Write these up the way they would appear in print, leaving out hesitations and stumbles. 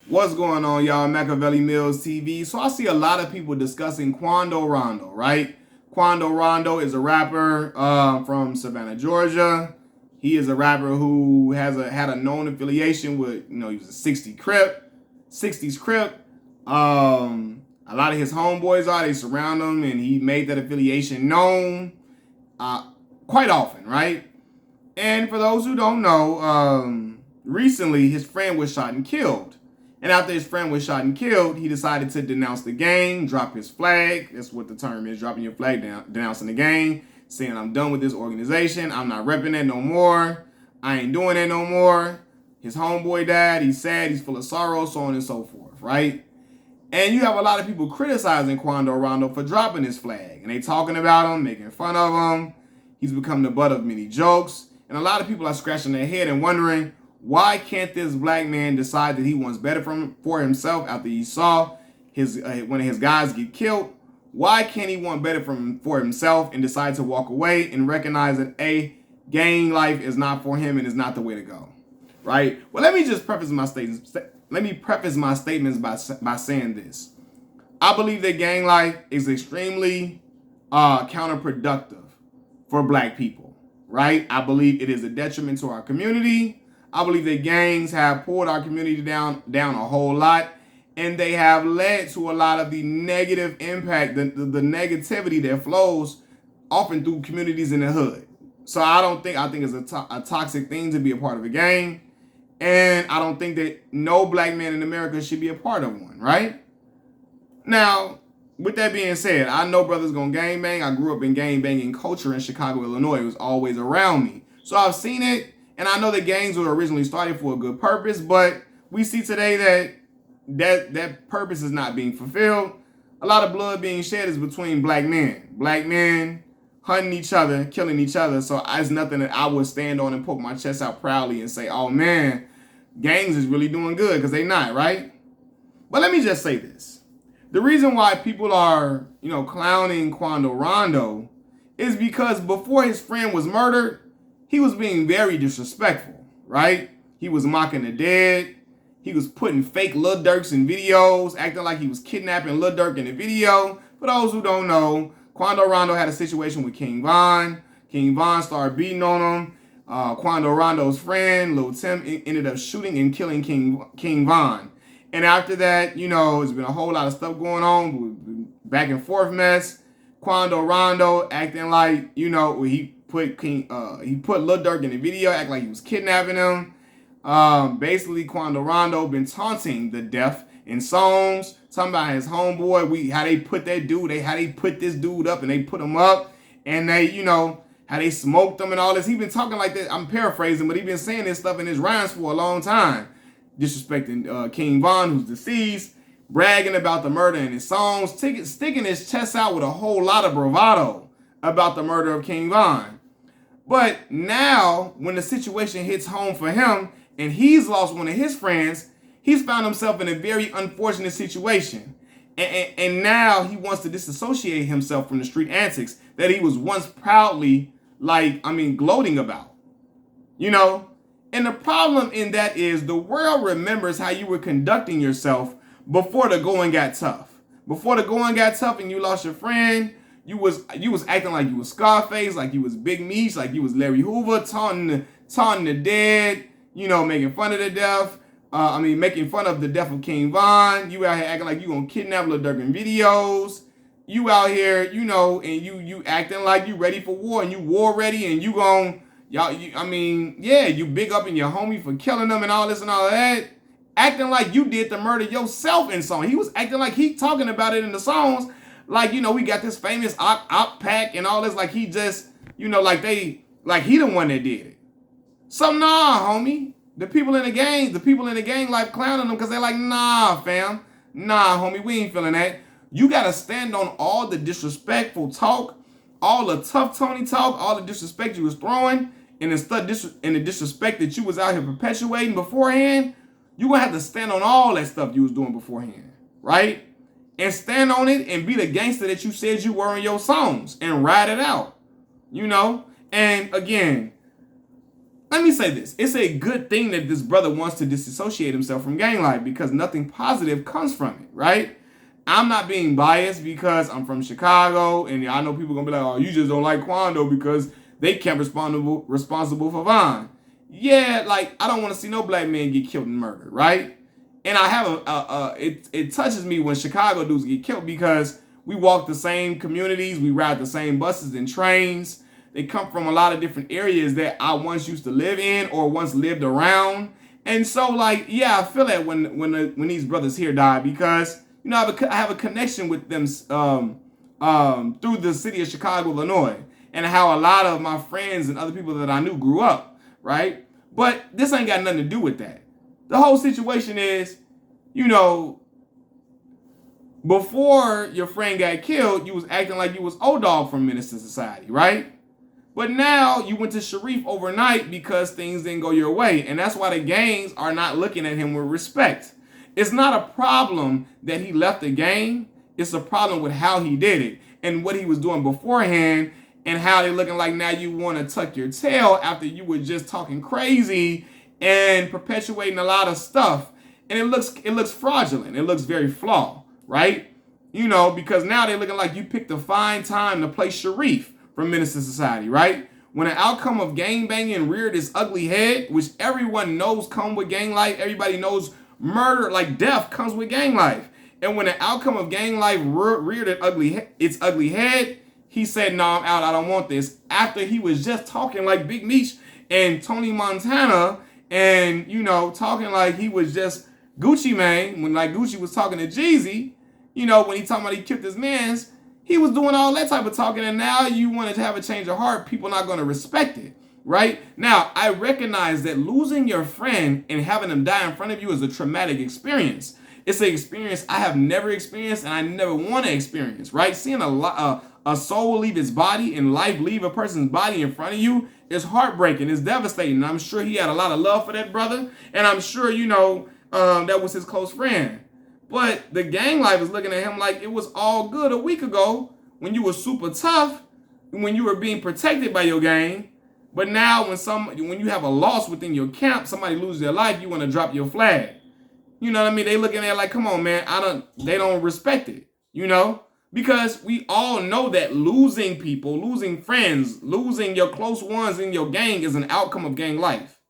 What's going on, y'all? Machiavelli Mills TV. So I see a lot of people discussing Quando Rondo, right? Quando Rondo is a rapper from Savannah, Georgia. He is a rapper who had a known affiliation with, he was a 60s Crip. A lot of his homeboys they surround him, and he made that affiliation known quite often, right? And for those who don't know, recently his friend was shot and killed. And after his friend was shot and killed, he decided to denounce the gang, drop his flag. That's what the term is, dropping your flag, denouncing the gang, saying, I'm done with this organization. I'm not repping that no more. I ain't doing that no more. His homeboy died. He's sad. He's full of sorrow, so on and so forth, right? And you have a lot of people criticizing Quando Rondo for dropping his flag. And they talking about him, making fun of him. He's become the butt of many jokes. And a lot of people are scratching their head and wondering, why can't this black man decide that he wants better for himself after he saw one of his guys get killed? Why can't he want better for himself and decide to walk away and recognize that gang life is not for him and is not the way to go, right? Well, let me just preface my statements. Let me preface my statements by saying this. I believe that gang life is extremely counterproductive for black people, right? I believe it is a detriment to our community. I believe that gangs have pulled our community down a whole lot, and they have led to a lot of the negative impact, the negativity that flows often through communities in the hood. So I think it's a toxic thing to be a part of a gang, and I don't think that no black man in America should be a part of one, right? Now, with that being said, I know brothers gonna gang bang. I grew up in gang banging culture in Chicago, Illinois. It was always around me. So I've seen it. And I know that gangs were originally started for a good purpose, but we see today that purpose is not being fulfilled. A lot of blood being shed is between black men. Black men hunting each other, killing each other. So it's nothing that I would stand on and poke my chest out proudly and say, oh man, gangs is really doing good, because they not, right? But let me just say this. The reason why people are, clowning Quando Rondo is because before his friend was murdered, he was being very disrespectful, right? He was mocking the dead. He was putting fake Lil Durks in videos, acting like he was kidnapping Lil Durk in the video. For those who don't know, Quando Rondo had a situation with King Von. King Von started beating on him. Quando Rondo's friend, Lil Tim, ended up shooting and killing King Von. And after that, it's been a whole lot of stuff going on, back and forth mess. Quando Rondo acting like, he put Lil Durk in the video, act like he was kidnapping him. Basically, Quando Rondo been taunting the deaf in songs, talking about his homeboy, how they put this dude up, and they put him up, and they, how they smoked him and all this. He been talking like that. I'm paraphrasing, but he been saying this stuff in his rhymes for a long time, disrespecting King Von, who's deceased, bragging about the murder in his songs, sticking his chest out with a whole lot of bravado about the murder of King Von. But now, when the situation hits home for him, and he's lost one of his friends, he's found himself in a very unfortunate situation. And now he wants to disassociate himself from the street antics that he was once proudly, gloating about. And the problem in that is the world remembers how you were conducting yourself before the going got tough. Before the going got tough and you lost your friend, you was acting like you was Scarface, like you was Big Meech, like you was Larry Hoover, taunting the dead, making fun of the death. Making fun of the death of King Von. You out here acting like you gonna kidnap Lil Durk in videos. You out here, and you acting like you ready for war and you war ready and you big up in your homie for killing them and all this and all that. Acting like you did the murder yourself in song. He was acting like he talking about it in the songs. Like, we got this famous op pack and all this. Like he just, he the one that did it. So nah, homie. The people in the gang like clowning them because they're like, nah, fam. Nah, homie, we ain't feeling that. You got to stand on all the disrespectful talk, all the tough Tony talk, all the disrespect you was throwing, and the disrespect that you was out here perpetuating beforehand. You going to have to stand on all that stuff you was doing beforehand, right? And stand on it and be the gangster that you said you were in your songs and ride it out, And again, let me say this. It's a good thing that this brother wants to disassociate himself from gang life because nothing positive comes from it, right? I'm not being biased because I'm from Chicago, and I know people are going to be like, oh, you just don't like Quando because they can't responsible for Vaughn. Yeah, like, I don't want to see no black man get killed and murdered, right? And I have it touches me when Chicago dudes get killed because we walk the same communities, we ride the same buses and trains. They come from a lot of different areas that I once used to live in or once lived around. And so, like, yeah, I feel that when these brothers here die because, you know, I have a connection with them through the city of Chicago, Illinois, and how a lot of my friends and other people that I knew grew up, right? But this ain't got nothing to do with that. The whole situation is, you know, before your friend got killed, you was acting like you was O-Dog from Menace to Society, right? But now you went to Sharif overnight because things didn't go your way. And that's why the gangs are not looking at him with respect. It's not a problem that he left the gang. It's a problem with how he did it and what he was doing beforehand and how they're looking like now you want to tuck your tail after you were just talking crazy and perpetuating a lot of stuff. And it looks fraudulent. It looks very flawed, right? You know, because now they're looking like you picked a fine time to play Sharif from Menace to Society, right? When an outcome of gang banging reared its ugly head, which everyone knows come with gang life, everybody knows murder, like death, comes with gang life. And when the outcome of gang life reared its ugly head, he said, no, I'm out, I don't want this. After he was just talking like Big Meech and Tony Montana and, you know, talking like he was just Gucci Mane, when like Gucci was talking to Jeezy, you know, when he talking about he killed his mans, he was doing all that type of talking, and now you wanted to have a change of heart. People not going to respect it, right? Now, I recognize that losing your friend and having them die in front of you is a traumatic experience. It's an experience I have never experienced and I never want to experience, right? Seeing a soul leave its body and life leave a person's body in front of you is heartbreaking. It's devastating. I'm sure he had a lot of love for that brother, and I'm sure, you know, that was his close friend. But the gang life is looking at him like it was all good a week ago when you were super tough, when you were being protected by your gang. But now when you have a loss within your camp, somebody loses their life, you want to drop your flag. You know what I mean? They looking at it like, come on, man, they don't respect it, you know? Because we all know that losing people, losing friends, losing your close ones in your gang is an outcome of gang life.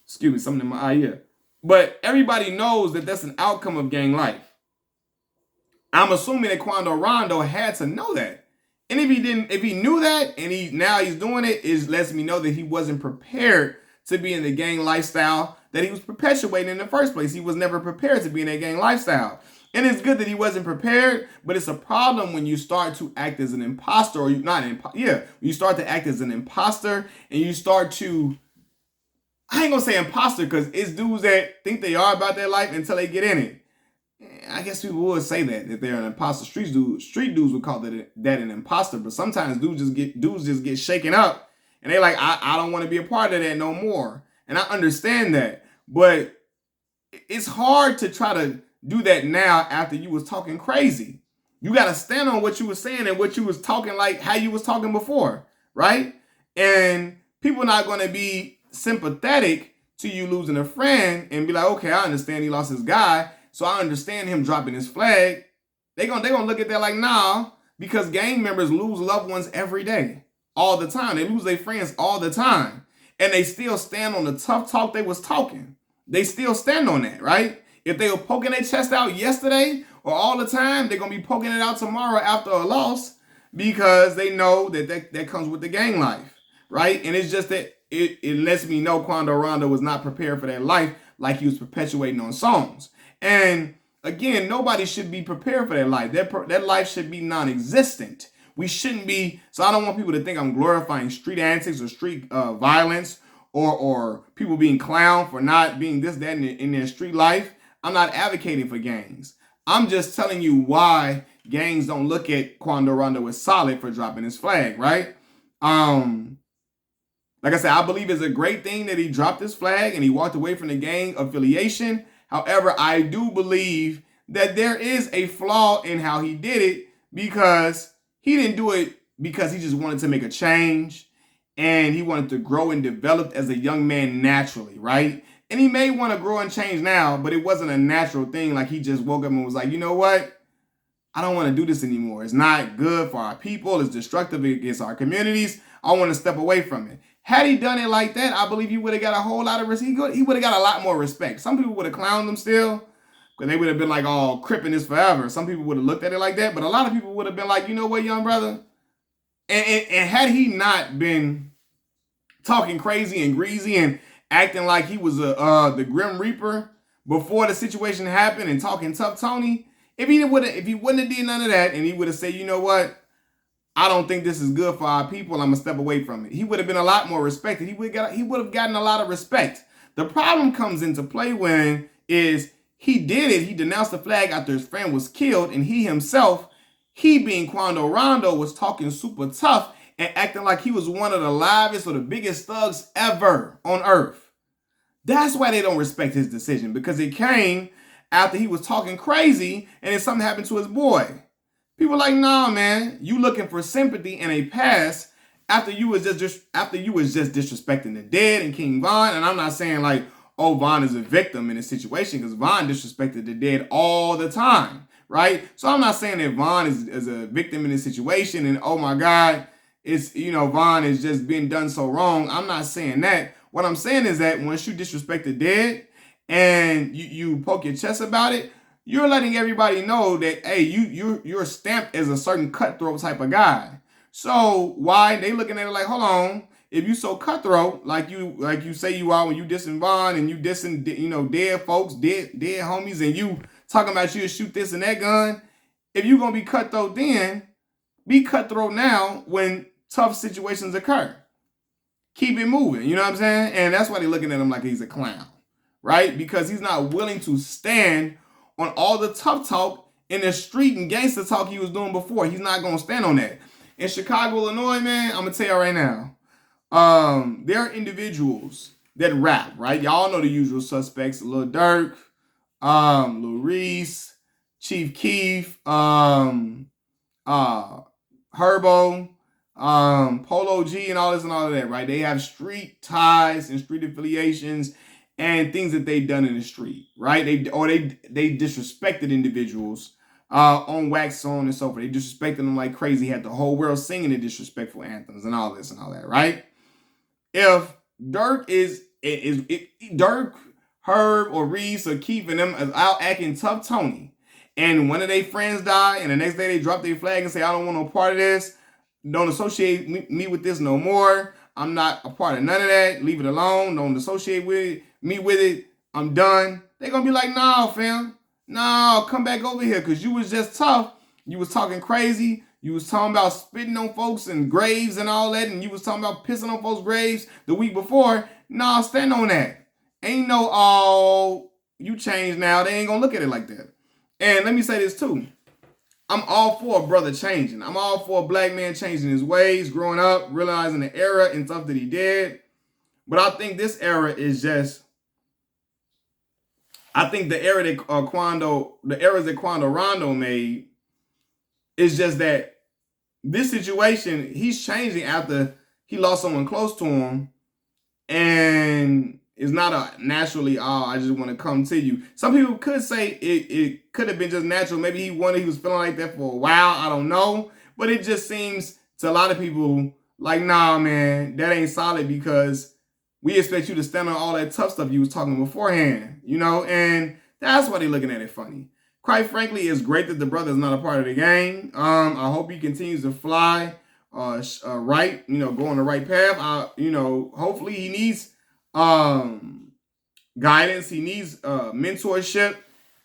Excuse me, something in my eye here. But everybody knows that that's an outcome of gang life. I'm assuming that Quando Rondo had to know that. And if he knew that and now he's doing it, it lets me know that he wasn't prepared to be in the gang lifestyle that he was perpetuating in the first place. He was never prepared to be in that gang lifestyle. And it's good that he wasn't prepared, but it's a problem when you start to act as an imposter, or you start to act as an imposter and you start to, I ain't gonna say imposter because it's dudes that think they are about their life until they get in it. I guess people would say that they're an imposter. Street dudes would call that an imposter, but sometimes dudes just get shaken up and they're like, I don't want to be a part of that no more. And I understand that, but it's hard to try to do that now after you was talking crazy. You got to stand on what you were saying and what you was talking, like how you was talking before, right? And people not going to be sympathetic to you losing a friend and be like, okay, I understand he lost his guy, so I understand him dropping his flag. They gonna look at that like, nah, because gang members lose loved ones every day, all the time. They lose their friends all the time, and they still stand on the tough talk they was talking. They still stand on that, right? If they were poking their chest out yesterday or all the time, they're gonna be poking it out tomorrow after a loss because they know that comes with the gang life, right? And it's just that it lets me know Quando Rondo was not prepared for that life like he was perpetuating on songs. And again, nobody should be prepared for that life. That life should be non-existent. We shouldn't be. So I don't want people to think I'm glorifying street antics or street violence or people being clowned for not being this, that in their street life. I'm not advocating for gangs. I'm just telling you why gangs don't look at Quando Rondo as solid for dropping his flag, right? Like I said, I believe it's a great thing that he dropped his flag and he walked away from the gang affiliation. However, I do believe that there is a flaw in how he did it because he didn't do it because he just wanted to make a change. and he wanted to grow and develop as a young man naturally, right? And he may want to grow and change now, but it wasn't a natural thing. Like he just woke up and was like, you know what? I don't want to do this anymore. It's not good for our people. It's destructive against our communities. I want to step away from it. Had he done it like that, I believe he would have got a whole lot of respect. He would have got a lot more respect. Some people would have clowned him still, because they would have been like, oh, cripping this forever. Some people would have looked at it like that, but a lot of people would have been like, you know what, young brother? And had he not been talking crazy and greasy and acting like he was the Grim Reaper before the situation happened and talking tough Tony, if he wouldn't have did none of that and he would have said, you know what, I don't think this is good for our people, I'm gonna step away from it, he would have been a lot more respected. He would have gotten a lot of respect. The problem comes into play when is he did it. He denounced the flag after his friend was killed, and he himself, he being Quando Rondo, was talking super tough and acting like he was one of the livest or the biggest thugs ever on earth. That's why they don't respect his decision, because it came after he was talking crazy and then something happened to his boy. People are like, nah, man, you looking for sympathy and a pass after you was just disrespecting the dead and King Von. And I'm not saying like, oh, Von is a victim in this situation, because Von disrespected the dead all the time, right? So I'm not saying that Von is a victim in this situation and, oh my God, it's, Von has just been done so wrong. I'm not saying that. What I'm saying is that once you disrespect the dead and you poke your chest about it, you're letting everybody know that, hey, you're stamped as a certain cutthroat type of guy. So why they looking at it like, hold on, if you so cutthroat, like you say you are when you dissing Von and you dissing, dead folks, dead homies, and you talking about you shoot this and that gun, if you gonna be cutthroat then, be cutthroat now when tough situations occur. Keep it moving, you know what I'm saying? And that's why they're looking at him like he's a clown, right? Because he's not willing to stand on all the tough talk in the street and gangster talk he was doing before. He's not going to stand on that. In Chicago, Illinois, man, I'm going to tell you right now, there are individuals that rap, right? Y'all know the usual suspects: Lil Durk, Lil Reese, Chief Keef, Herbo, Polo G, and all this and all of that, right? They have street ties and street affiliations and things that they've done in the street, right? They disrespected individuals on wax, so on and so forth. They disrespected them like crazy. Had the whole world singing the disrespectful anthems and all this and all that, right? If Durk is Durk, Herb, or Reese or Keith and them is out acting tough Tony, and one of their friends die, and the next day they drop their flag and say, I don't want no part of this. Don't associate me with this no more. I'm not a part of none of that. Leave it alone. Don't associate me with it. I'm done. They're going to be like, nah, fam. No, come back over here, because you was just tough. You was talking crazy. You was talking about spitting on folks and graves and all that, and you was talking about pissing on folks' graves the week before. Nah, stand on that. Ain't no, oh, you changed now. They ain't going to look at it like that. And let me say this too. I'm all for a brother changing. I'm all for a black man changing his ways, growing up, realizing the era and stuff that he did. But I think this era is just, I think the era that eras that Quando Rondo made is just that this situation, he's changing after he lost someone close to him, and it's not a naturally, oh, I just want to come to you. Some people could say it could have been just natural. Maybe he was feeling like that for a while. I don't know. But it just seems to a lot of people like, nah, man, that ain't solid, because we expect you to stand on all that tough stuff you was talking beforehand, and that's why they're looking at it funny. Quite frankly, it's great that the brother is not a part of the gang. I hope he continues to fly right, go on the right path. Hopefully he needs guidance. He needs mentorship,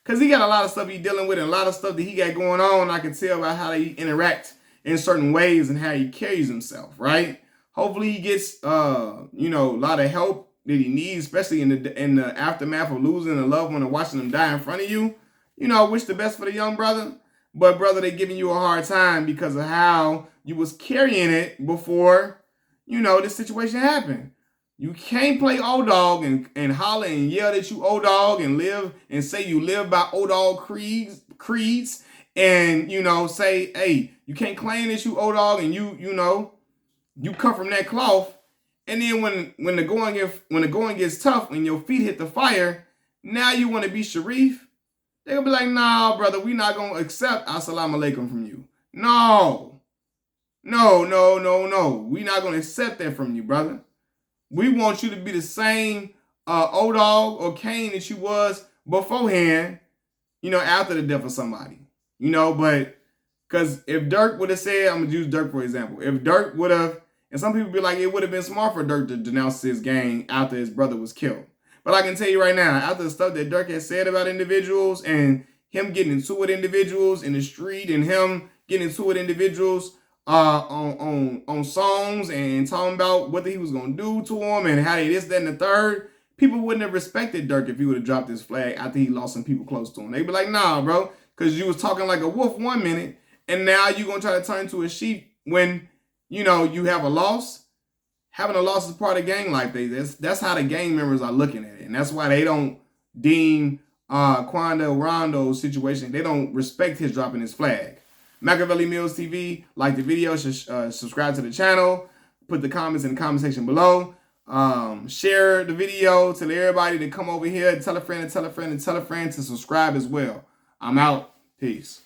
because he got a lot of stuff he's dealing with and a lot of stuff that he got going on. I can tell by how they interact in certain ways and how he carries himself, right? Hopefully he gets a lot of help that he needs, especially in the aftermath of losing a loved one and watching them die in front of you. Wish the best for the young brother. But brother, they giving you a hard time because of how you was carrying it before, this situation happened. You can't play old dog and holler and yell that you old dog and live and say you live by old dog creeds and, say, hey, you can't claim that you old dog and you come from that cloth And then when the going gets tough and your feet hit the fire, now you want to be Sharif. They're gonna be like, nah, brother, we not gonna accept assalamu alaikum from you. No. No, no, no, no. We not gonna accept that from you, brother. We want you to be the same O-Dog or Kane that you was beforehand, after the death of somebody. But because if Dirk would have said, I'm going to use Dirk for example. If Dirk would have, and some people be like, it would have been smart for Dirk to denounce his gang after his brother was killed. But I can tell you right now, after the stuff that Dirk has said about individuals and him getting into it with individuals in the street and him getting into it with individuals on songs and talking about what he was going to do to him and how they this, that, and the third, people wouldn't have respected Dirk if he would have dropped his flag after he lost some people close to him. They'd be like, nah, bro, because you was talking like a wolf 1 minute and now you're going to try to turn into a sheep when, you have a loss. Having a loss is part of gang life. That's how the gang members are looking at it. And that's why they don't deem Quando Rondo's situation. They don't respect his dropping his flag. Machiavelli Mills TV, like the video, subscribe to the channel, put the comments in the comment section below. Share the video to everybody to come over here, tell a friend and tell a friend and tell a friend to subscribe as well. I'm out. Peace.